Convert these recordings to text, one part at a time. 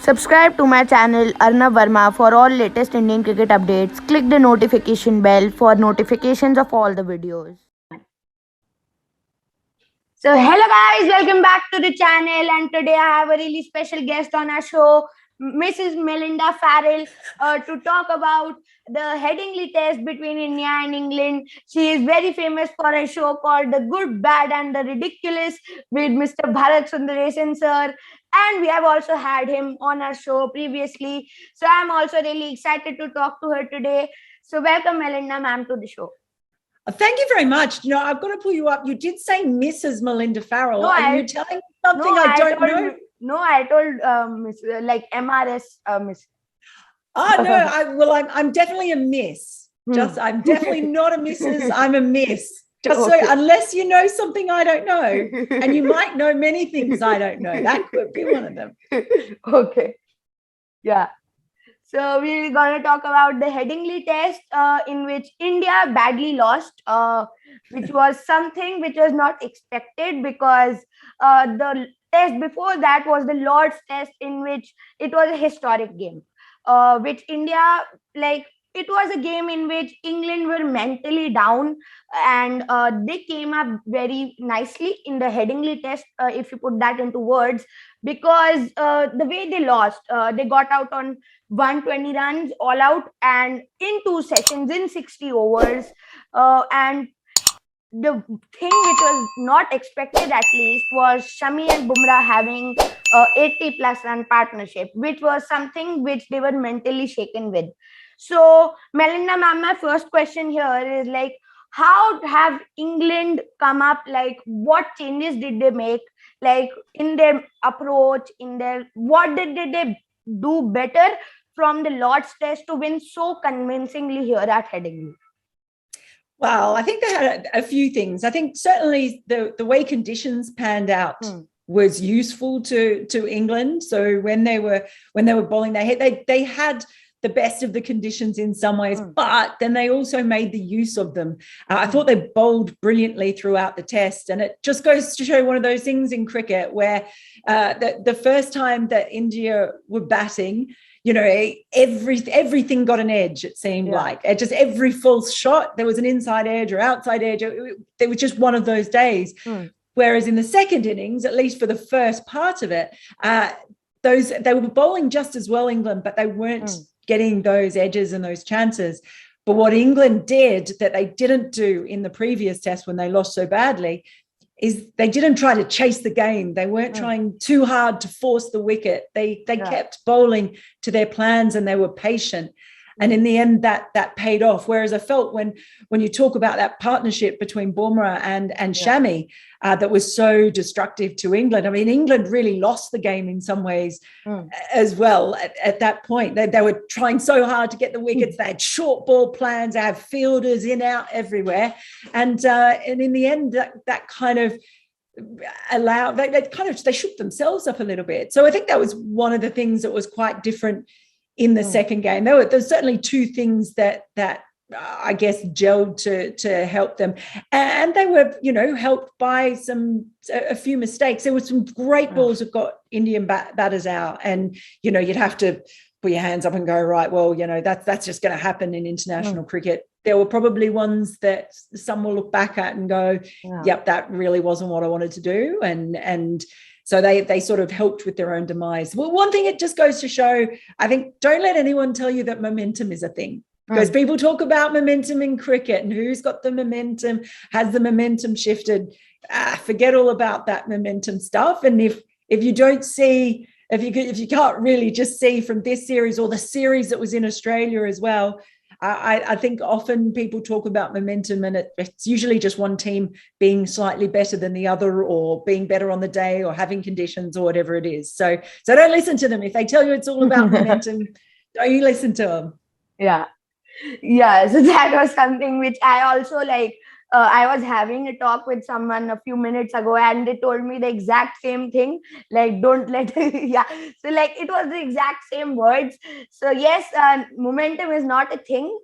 Subscribe to my channel Arnav Verma for all latest Indian cricket updates. Click the notification bell for notifications of all the videos. So hello guys, welcome back to the channel, and today I have a really special guest on our show, Mrs. Melinda Farrell, to talk about the Headingley Test between India and England. She is very famous for a show called The Good, Bad and the Ridiculous with Mr. Bharat Sundaresan sir, and we have also had him on our show previously. So I'm also really excited to talk to her today. So welcome Melinda ma'am to the show. Thank you very much. You know, I've got to pull you up. You did say Mrs. Melinda Farrell. Are you telling me something I don't know? No, I told Miss, like MRS Miss. Oh no, I'm definitely a miss. I'm definitely not a Mrs. I'm a miss. Just okay. So unless you know something I don't know, and you might know many things I don't know. That could be one of them. Okay. Yeah. So we're going to talk about the Headingley Test in which India badly lost, which was something which was not expected because the test before that was the Lord's Test, in which it was a historic game, which India, like, it was a game in which England were mentally down, and they came up very nicely in the Headingley Test, if you put that into words, because the way they lost, they got out on 120 runs all out and in 2 sessions in 60 overs. And the thing which was not expected, at least, was Shami and Bumrah having 80 plus run partnership, which was something which they were mentally shaken with. So Melinda ma'am, my first question here is, like, how have England come up? Like, what changes did they make, like, in their approach, in their, what did they do better from the Lord's Test to win so convincingly here at Headingley? Well, I think they had a few things. I think certainly the way conditions panned out was useful to England. So when they were bowling, they had the best of the conditions in some ways, but then they also made the use of them. I thought they bowled brilliantly throughout the test, and it just goes to show one of those things in cricket where the first time that India were batting, you know, everything got an edge, it seemed like. Just every false shot, there was an inside edge or outside edge. It was just one of those days. Whereas in the second innings, at least for the first part of it, they were bowling just as well, England, but they weren't getting those edges and those chances. But what England did that they didn't do in the previous test when they lost so badly is they didn't try to chase the game. They weren't trying too hard to force the wicket. They kept bowling to their plans, and they were patient. And in the end, that paid off. Whereas I felt when you talk about that partnership between Bumrah and Shami, that was so destructive to England. I mean, England really lost the game in some ways as well at that point. They were trying so hard to get the wickets. They had short ball plans. They had fielders in, out, everywhere. And in the end, that kind of allowed, they shook themselves up a little bit. So I think that was one of the things that was quite different in the second game. There's certainly two things that I guess gelled to help them, and they were, you know, helped by a few mistakes. There were some great balls that got Indian batters out, and you know, you'd have to put your hands up and go, right, well, you know, that's just going to happen in international cricket. There were probably ones that some will look back at and go, yep, that really wasn't what I wanted to do, and so they sort of helped with their own demise. Well, one thing it just goes to show, I think, don't let anyone tell you that momentum is a thing, because people talk about momentum in cricket and who's got the momentum, has the momentum shifted. Forget all about that momentum stuff. And if you don't see, if you can't really just see from this series or the series that was in Australia as well, I think often people talk about momentum, and it's usually just one team being slightly better than the other, or being better on the day, or having conditions, or whatever it is. So don't listen to them. If they tell you it's all about momentum, don't you listen to them. Yeah, so that was something which I also, like, I was having a talk with someone a few minutes ago, and they told me the exact same thing, like, don't let so, like, it was the exact same words. So yes, momentum is not a thing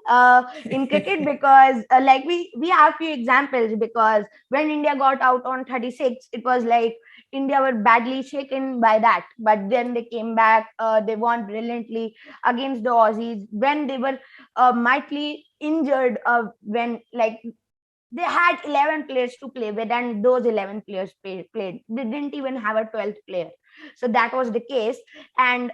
in cricket, because like we have few examples, because when India got out on 36, it was like India were badly shaken by that. But then they came back. They won brilliantly against the Aussies when they were mightily injured. When like they had 11 players to play with, and those 11 players played. They didn't even have a 12th player. So that was the case. And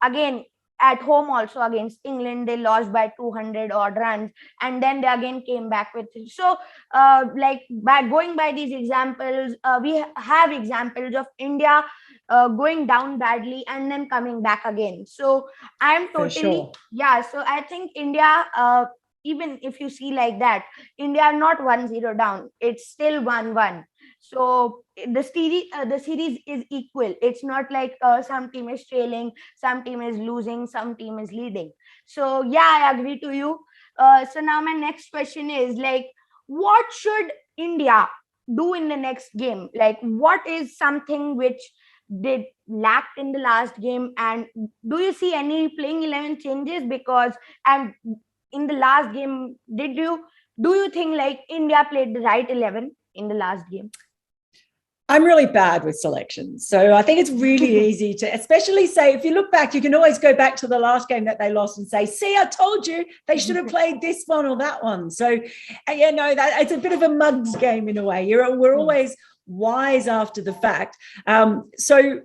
again, at home also against England, they lost by 200 odd runs, and then they again came back with it. So like by going by these examples, we have examples of India going down badly and then coming back again. So I'm For totally sure. yeah. So I think India, even if you see like that, India are not 1-0 down. It's still 1-1. So the series is equal. It's not like some team is trailing, some team is losing, some team is leading. So yeah, I agree to you. So now my next question is like, what should India do in the next game? Like, what is something which they lacked in the last game, and do you see any playing 11 changes? Because and in the last game, do you think like India played the right 11 in the last game? I'm really bad with selections. So I think it's really easy to, especially say, if you look back, you can always go back to the last game that they lost and say, see, I told you they should have played this one or that one. So, that it's a bit of a mugs game in a way. We're always wise after the fact. So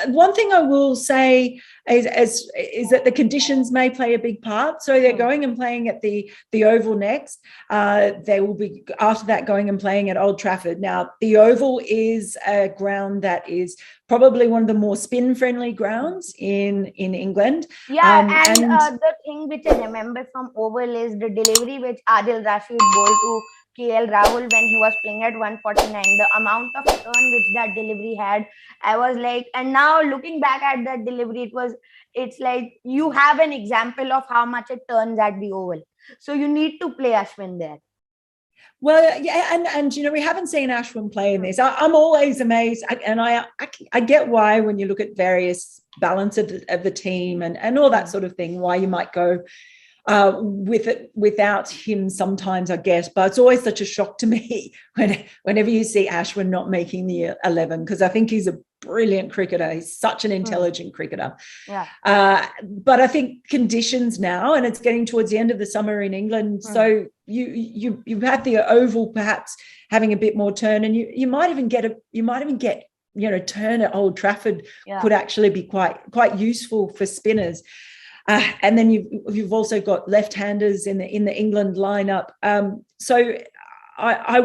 one thing I will say is that the conditions may play a big part. So they're going and playing at the Oval next. They will be after that going and playing at Old Trafford. Now the Oval is a ground that is probably one of the more spin-friendly grounds in England. Yeah, and the thing which I remember from Oval is the delivery which Adil Rashid bowled to KL Rahul when he was playing at 149. The amount of turn which that delivery had, I was like, and now looking back at that delivery, it's like you have an example of how much it turns at the Oval. So you need to play Ashwin there. Well, yeah, and we haven't seen Ashwin play in this. I'm always amazed, and I get why when you look at various balance of the team and all that sort of thing, why you might go with it without him sometimes, I guess. But it's always such a shock to me whenever you see Ashwin not making the 11, because I think he's a brilliant cricketer. He's such an intelligent cricketer. Yeah. But I think conditions now, and it's getting towards the end of the summer in England, so you have the Oval perhaps having a bit more turn, and you might even get turn at Old Trafford could actually be quite useful for spinners. And then you've also got left-handers in the England lineup. So I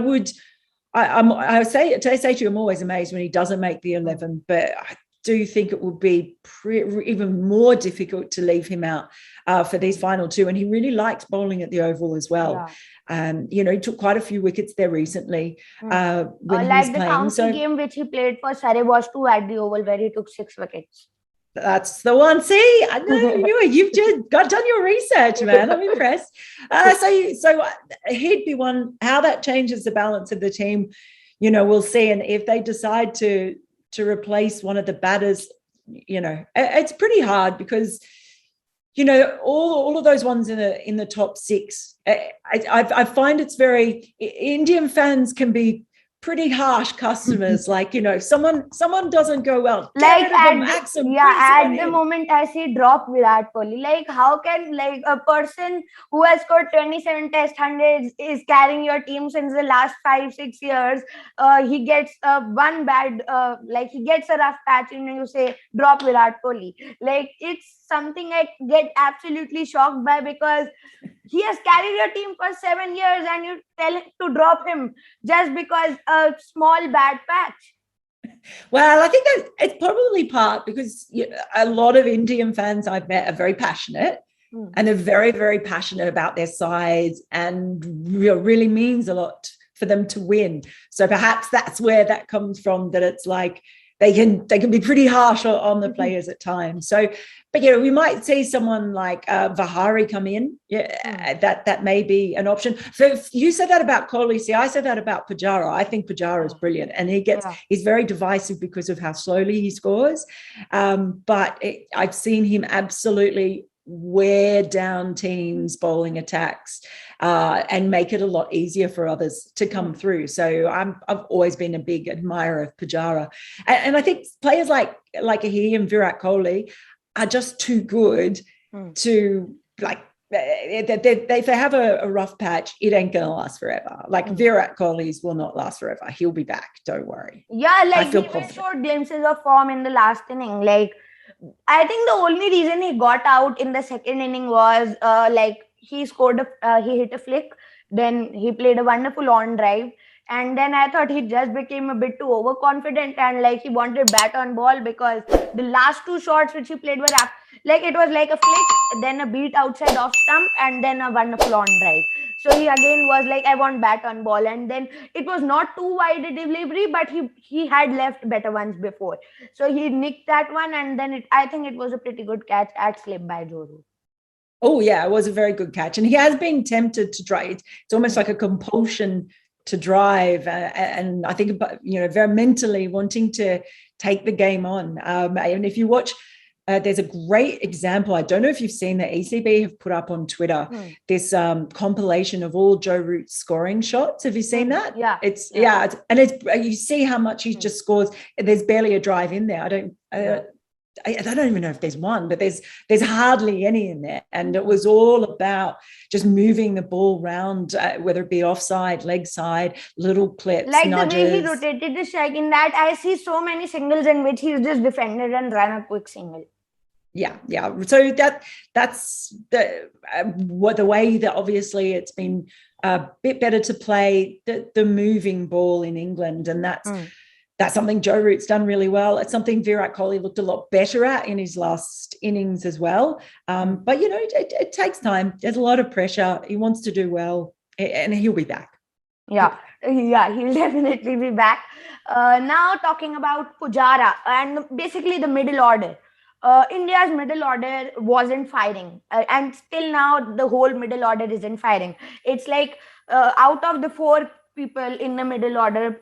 say to you, I'm always amazed when he doesn't make the 11, but I do think it would be even more difficult to leave him out for these final two. And he really liked bowling at the Oval as well. Yeah. He took quite a few wickets there recently when he was the playing. county game which he played for Surrey was 2 at the Oval, where he took 6 wickets. That's the one. See, I know you've just done your research, man. I'm impressed. So he'd be one. How that changes the balance of the team, we'll see. And if they decide to replace one of the batters, it's pretty hard because all of those ones in the top 6. I find it's very Indian fans can be pretty harsh customers. Like, someone doesn't go well, like at the moment I see drop Virat Kohli. Like, how can a person who has scored 27 test hundreds is carrying your team since the last 5-6 years, he gets one bad he gets a rough patch and you say drop Virat Kohli. Like, it's something I get absolutely shocked by, because he has carried your team for 7 years and you tell him to drop him just because a small bad patch. Well, I think that it's probably part because a lot of Indian fans I've met are very passionate and they're very, very passionate about their sides, and really means a lot for them to win. So perhaps that's where that comes from, that it's like they can be pretty harsh on the players at times. So, but we might see someone like Vihari come in. Yeah, that may be an option. So you said that about Kohli. See, I said that about Pujara. I think Pujara is brilliant, and he's very divisive because of how slowly he scores. But I've seen him absolutely wear down teams' bowling attacks and make it a lot easier for others to come through. So I've always been a big admirer of Pujara. And I think players like he and Virat Kohli are just too good to, like, if they have a rough patch, it ain't going to last forever. Like Virat Kohli's will not last forever. He'll be back. Don't worry. Yeah, like he showed glimpses of form in the last inning. Like, I think the only reason he got out in the second inning was like he hit a flick, then he played a wonderful on drive, and then I thought he just became a bit too overconfident and like he wanted bat on ball, because the last two shots which he played were like it was like a flick, then a beat outside off stump, and then a wonderful on drive. So he again was like, I want bat on ball, and then it was not too wide a delivery, but he had left better ones before. So he nicked that one, and then I think it was a pretty good catch at slip by Joe Root. Oh yeah, it was a very good catch, and he has been tempted to drive. It's almost like a compulsion to drive, and I think about, very mentally wanting to take the game on. And if you watch. There's a great example. I don't know if you've seen the ECB have put up on Twitter this compilation of all Joe Root's scoring shots. Have you seen that? Yeah. You see how much he just scores. There's barely a drive in there. I don't even know if there's one, but there's hardly any in there. And it was all about just moving the ball around, whether it be offside, leg side, little clips, like nudges. The way he rotated the strike, in that I see so many singles in which he's just defended and run a quick single. Yeah. So that's the way that obviously it's been a bit better to play the moving ball in England, and that's something Joe Root's done really well. It's something Virat Kohli looked a lot better at in his last innings as well. But it takes time. There's a lot of pressure. He wants to do well, and he'll be back. Yeah, he'll definitely be back. Now talking about Pujara and basically the middle order. India's middle order wasn't firing, and still now the whole middle order isn't firing. It's like out of the four people in the middle order,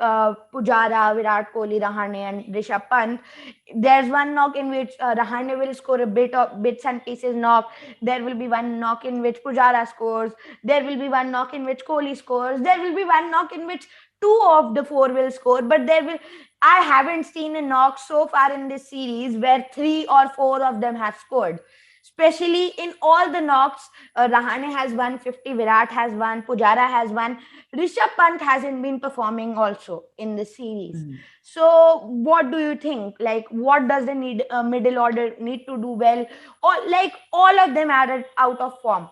Pujara, Virat Kohli, Rahane, and Rishabh Pant, there's one knock in which Rahane will score a bits and pieces knock. There will be one knock in which Pujara scores. There will be one knock in which Kohli scores. There will be one knock in which two of the four will score, but I haven't seen a knock so far in this series where 3 or 4 of them have scored. Especially in all the knocks, Rahane has won 50, Virat has won, Pujara has won. Rishabh Pant hasn't been performing also in the series. So what do you think? Like, what does the middle order need to do well? Or like all of them are out of form.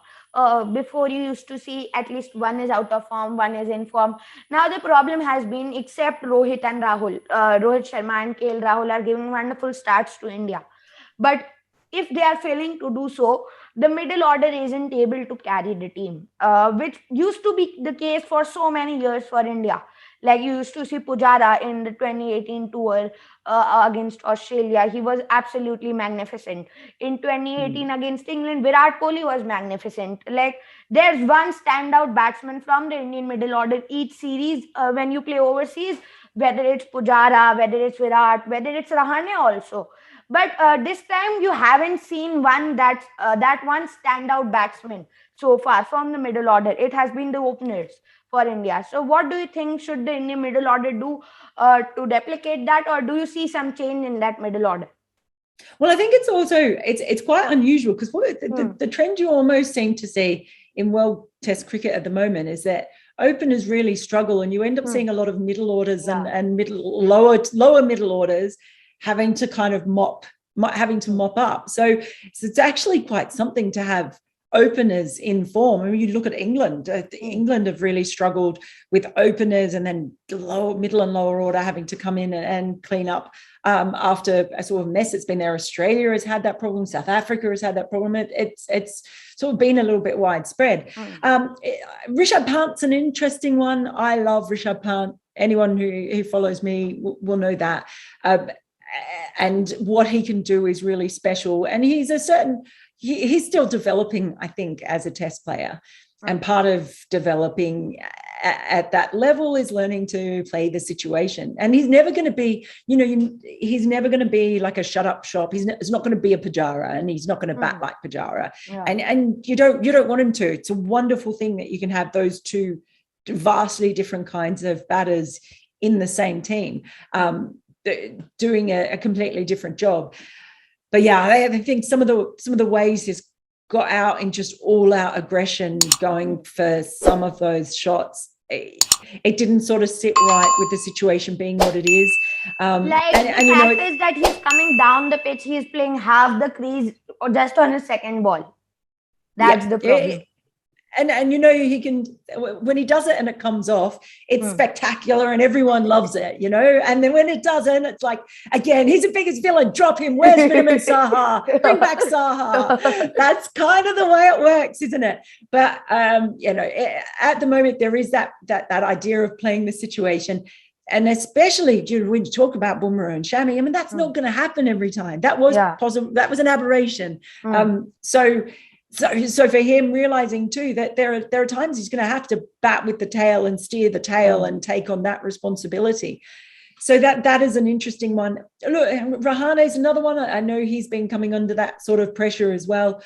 Before you used to see at least one is out of form, one is in form. Now the problem has been, except Rohit and Rahul, Rohit Sharma and KL Rahul are giving wonderful starts to India. But if they are failing to do so, the middle order isn't able to carry the team, which used to be the case for so many years for India. Like you used to see Pujara in the 2018 tour against Australia. He was absolutely magnificent. In 2018 against England, Virat Kohli was magnificent. Like there's one standout batsman from the Indian middle order each series when you play overseas, whether it's Pujara, whether it's Virat, whether it's Rahane also. But this time you haven't seen that one standout batsman so far from the middle order. It has been the openers for India. So what do you think should the Indian middle order do to replicate that, or do you see some change in that middle order? Well, I think it's also it's quite unusual, because the trend you almost seem to see in World Test cricket at the moment is that openers really struggle, and you end up seeing a lot of middle orders and lower middle orders having to kind of mop up. So it's actually quite something to have openers in form. I mean, you look at England. England have really struggled with openers, and then middle and lower order having to come in and clean up after a sort of mess it's been there. Australia has had that problem. South Africa has had that problem. It's sort of been a little bit widespread. Rishabh Pant's an interesting one. I love Rishabh Pant. Anyone who follows me will know that. And what he can do is really special. And he's still developing, I think, as a test player. And part of developing at that level is learning to play the situation. And he's never going to be, he's never going to be like a shut up shop. He's not going to be a Pujara, and he's not going to bat like Pujara. Yeah. And you don't want him to. It's a wonderful thing that you can have those two vastly different kinds of batters in the same team, doing a completely different job. But yeah, I think some of the ways he's got out in just all out aggression, going for some of those shots, it didn't sort of sit right with the situation being what it is. The fact is that he's coming down the pitch, he's playing half the crease or just on his second ball. That's the problem. And he can, when he does it and it comes off, it's spectacular and everyone loves it, and then when it doesn't, it's like, again, he's the biggest villain, drop him, where's Minimum Saha, bring back Saha. That's kind of the way it works, isn't it? But at the moment there is that idea of playing the situation. And especially when you talk about Bumrah and Shami, I mean, that's not going to happen every time. That was possible. That was an aberration. So for him, realizing too that there are times he's going to have to bat with the tail and steer the tail and take on that responsibility. So that is an interesting one. Look, Rahane is another one. I know he's been coming under that sort of pressure as well.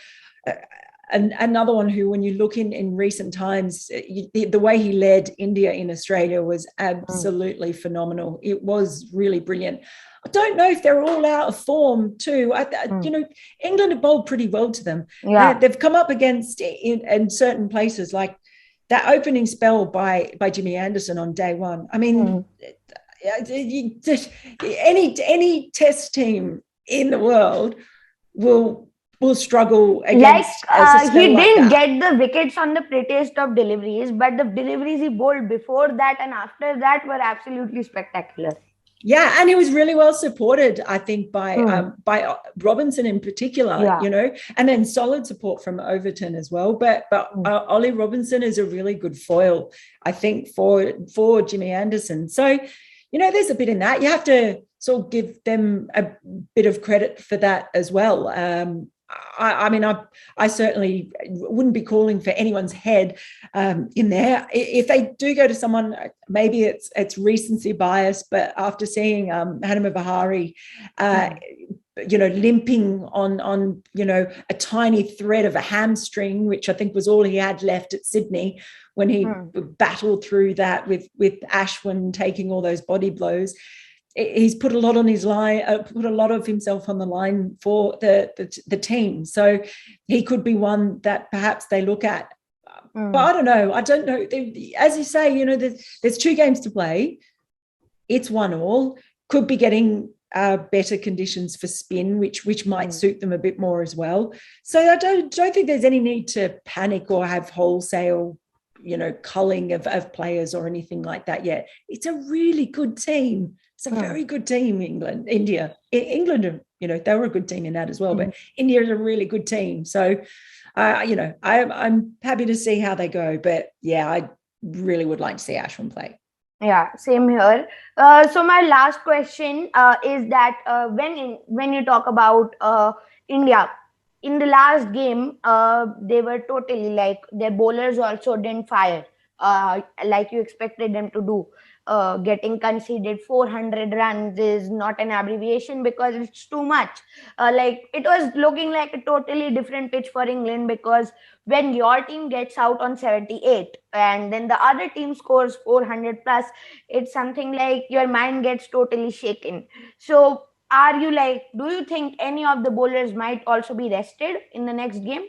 And another one who, when you look in recent times, the way he led India in Australia was absolutely phenomenal. It was really brilliant. I don't know if they're all out of form too. England have bowled pretty well to them. Yeah. They've come up against in certain places, like that opening spell by Jimmy Anderson on day one. I mean, any test team in the world will struggle against he didn't get the wickets on the prettiest of deliveries, but the deliveries he bowled before that and after that were absolutely spectacular. Yeah, and he was really well supported, I think, by Robinson in particular, and then solid support from Overton as well. But Ollie Robinson is a really good foil, I think, for Jimmy Anderson. So, there's a bit in that. You have to sort of give them a bit of credit for that as well. I certainly wouldn't be calling for anyone's head in there. If they do go to someone, maybe it's recency bias, but after seeing Hanuma Vihari, limping on a tiny thread of a hamstring, which I think was all he had left at Sydney when he battled through that with Ashwin taking all those body blows. He's put a lot on his line, put a lot of himself on the line for the team. So he could be one that perhaps they look at. But I don't know. As you say, there's 2 games to play. It's 1-1. Could be getting better conditions for spin, which might suit them a bit more as well. So I don't think there's any need to panic or have wholesale culling of players or anything like that yet. It's a really good team. It's a very good team, India. England, they were a good team in that as well, but India is a really good team. So, I'm happy to see how they go. But, yeah, I really would like to see Ashwin play. Yeah, same here. So my last question is that when you talk about India, in the last game, they were totally like their bowlers also didn't fire like you expected them to do. Getting conceded 400 runs is not an abbreviation because it's too much. It was looking like a totally different pitch for England, because when your team gets out on 78 and then the other team scores 400 plus, it's something like your mind gets totally shaken. So do you think any of the bowlers might also be rested in the next game?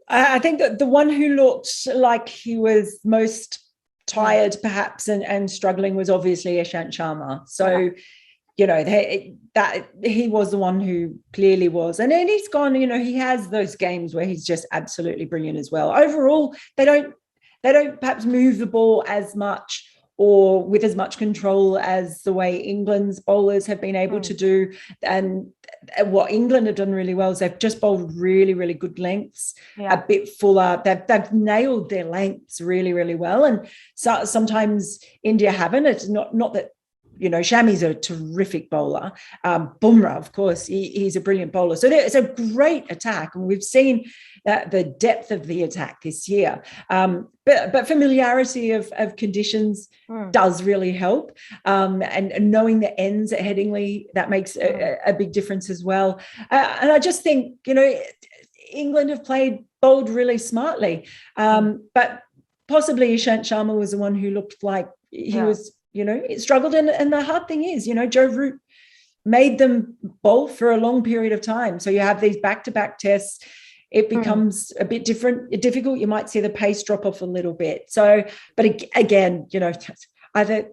I think that the one who looked like he was most tired perhaps and struggling was obviously Ishant Sharma. So that he was the one who clearly was, and then he's gone, he has those games where he's just absolutely brilliant as well. Overall, they don't perhaps move the ball as much or with as much control as the way England's bowlers have been able to do. And what England have done really well is they've just bowled really, really good lengths, a bit fuller. They've nailed their lengths really, really well. And so sometimes India haven't. It's not that Shami's a terrific bowler. Bumrah, of course, he's a brilliant bowler. So it's a great attack, and we've seen the depth of the attack this year. But familiarity of conditions does really help, and knowing the ends at Headingley, that makes a big difference as well. And I just think England have bowled really smartly, but possibly Ishant Sharma was the one who looked like he was. It struggled. And the hard thing is, Joe Root made them bowl for a long period of time. So you have these back-to-back tests. It becomes a bit difficult. You might see the pace drop off a little bit. So, but again, either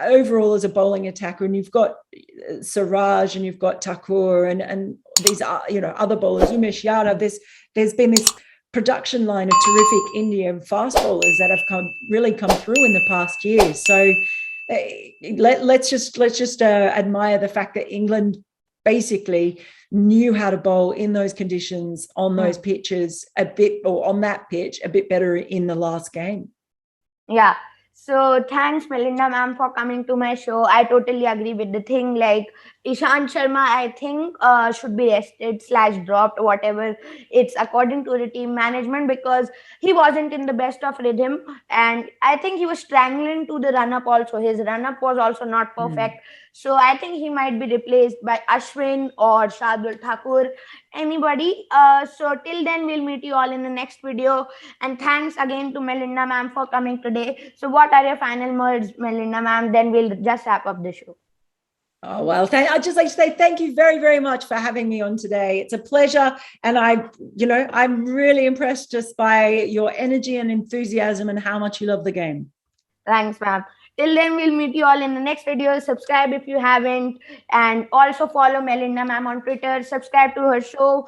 overall as a bowling attacker, and you've got Siraj and you've got Thakur and these are, other bowlers, Umesh Yadav, there's been this production line of terrific Indian fast bowlers that have really come through in the past years. So let's just admire the fact that England basically knew how to bowl in those conditions on those pitches on that pitch a bit better in the last game. Yeah. So thanks, Melinda ma'am, for coming to my show. I totally agree with the thing. Like Ishant Sharma, I think should be rested / dropped, whatever. It's according to the team management, because he wasn't in the best of rhythm, and I think he was strangling to the run up. Also, his run up was also not perfect. So I think he might be replaced by Ashwin or Shardul Thakur, anybody. So till then, we'll meet you all in the next video. And thanks again to Melinda ma'am for coming today. So what are your final words, Melinda ma'am? Then we'll just wrap up the show. Oh, well, I'd just like to say thank you very, very much for having me on today. It's a pleasure. And I'm really impressed just by your energy and enthusiasm and how much you love the game. Thanks, ma'am. Till then, we'll meet you all in the next video. Subscribe if you haven't, and also follow Melinda ma'am on Twitter. Subscribe to her show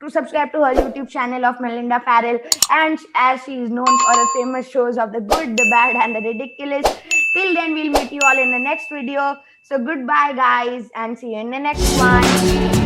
subscribe to her YouTube channel of Melinda Farrell, and as she is known for her famous shows of The Good, The Bad, and The Ridiculous. Till then, we'll meet you all in the next video. So goodbye, guys, and see you in the next one.